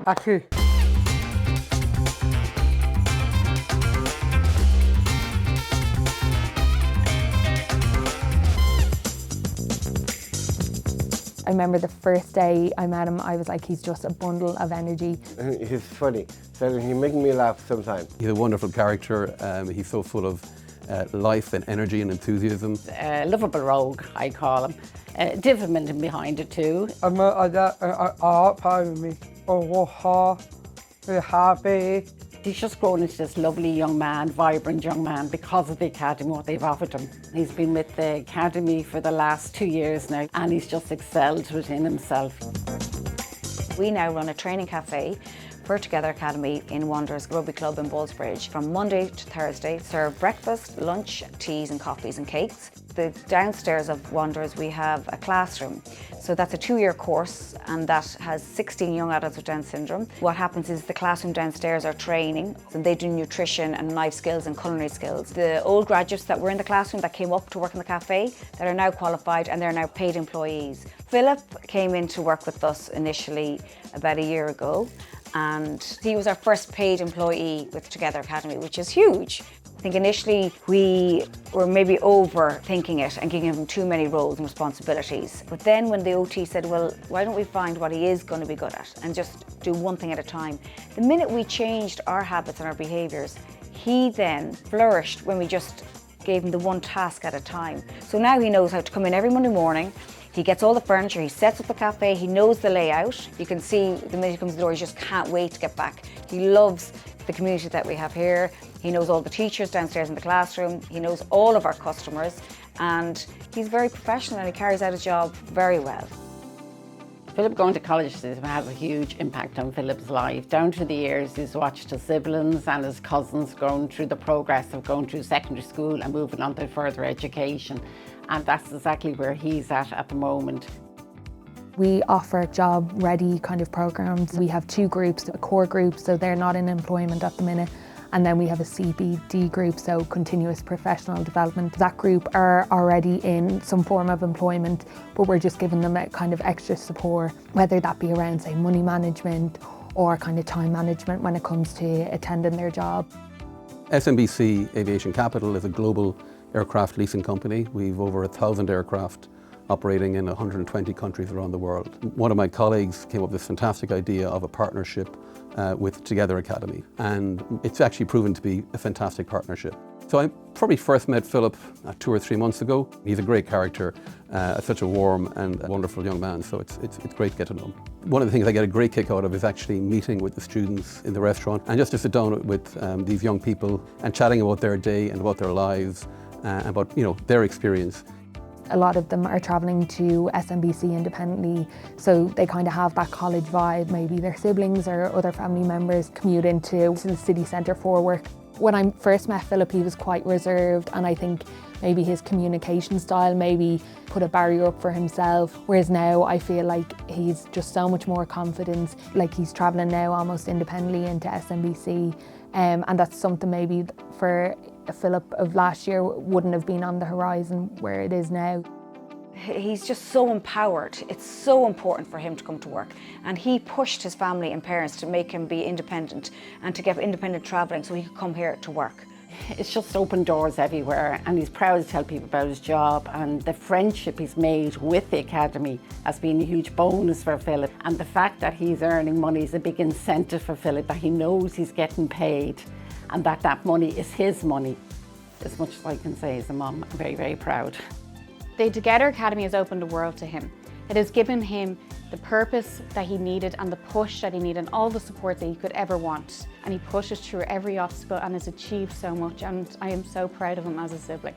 Actually. I remember the first day I met him, I was like, he's just a bundle of energy. He's funny, so he's making me laugh sometimes. He's a wonderful character. He's so full of life and energy and enthusiasm. Lovable rogue, I call him. Different behind it too. I'm proud of me. Oh, we're happy. He's just grown into this lovely young man, vibrant young man, because of the Academy, what they've offered him. He's been with the Academy for the last 2 years now, and he's just excelled within himself. We now run a training cafe for Together Academy in Wanderers Rugby Club in Ballsbridge. From Monday to Thursday, serve breakfast, lunch, teas and coffees and cakes. The downstairs of Wanderers we have a classroom. So that's a 2-year course, and that has 16 young adults with Down syndrome. What happens is the classroom downstairs are training, and they do nutrition and life skills and culinary skills. The old graduates that were in the classroom that came up to work in the cafe, that are now qualified and they're now paid employees. Philip came in to work with us initially about a year ago, and he was our first paid employee with Together Academy, which is huge. I think initially we were maybe overthinking it and giving him too many roles and responsibilities. But then when the OT said, well, why don't we find what he is going to be good at and just do one thing at a time? The minute we changed our habits and our behaviours, he then flourished when we just gave him the one task at a time. So now he knows how to come in every Monday morning. He gets all the furniture, he sets up the cafe, he knows the layout. You can see the minute he comes to the door, he just can't wait to get back. He loves the community that we have here. He knows all the teachers downstairs in the classroom. He knows all of our customers, and he's very professional and he carries out his job very well. Philip going to college has had a huge impact on Philip's life. Down through the years, he's watched his siblings and his cousins going through the progress of going through secondary school and moving on to further education. And that's exactly where he's at the moment. We offer job-ready kind of programs. We have 2 groups, a core group, so they're not in employment at the minute, and then we have a CPD group, so continuous professional development. That group are already in some form of employment, but we're just giving them a kind of extra support, whether that be around, say, money management or kind of time management when it comes to attending their job. SMBC Aviation Capital is a global aircraft leasing company. We've over 1,000 aircraft operating in 120 countries around the world. One of my colleagues came up with this fantastic idea of a partnership with Together Academy, and it's actually proven to be a fantastic partnership. So I probably first met Philip 2 or 3 months ago. He's a great character, such a warm and wonderful young man, so it's great to get to know him. One of the things I get a great kick out of is actually meeting with the students in the restaurant and just to sit down with these young people and chatting about their day and about their lives and about their experience. A lot of them are travelling to SMBC independently, so they kind of have that college vibe. Maybe their siblings or other family members commute into the city centre for work. When I first met Philip, he was quite reserved, and I think maybe his communication style maybe put a barrier up for himself, whereas now I feel like he's just so much more confident. Like he's travelling now almost independently into SMBC, and that's something maybe for Philip of last year wouldn't have been on the horizon where it is now. He's just so empowered. It's so important for him to come to work, and he pushed his family and parents to make him be independent and to get independent travelling so he could come here to work. It's just opened doors everywhere, and he's proud to tell people about his job, and the friendship he's made with the Academy has been a huge bonus for Philip. And the fact that he's earning money is a big incentive for Philip, that he knows he's getting paid and that money is his money. As much as I can say as a mum, I'm very, very proud. The Together Academy has opened the world to him. It has given him the purpose that he needed and the push that he needed and all the support that he could ever want. And he pushes through every obstacle and has achieved so much, and I am so proud of him as a sibling.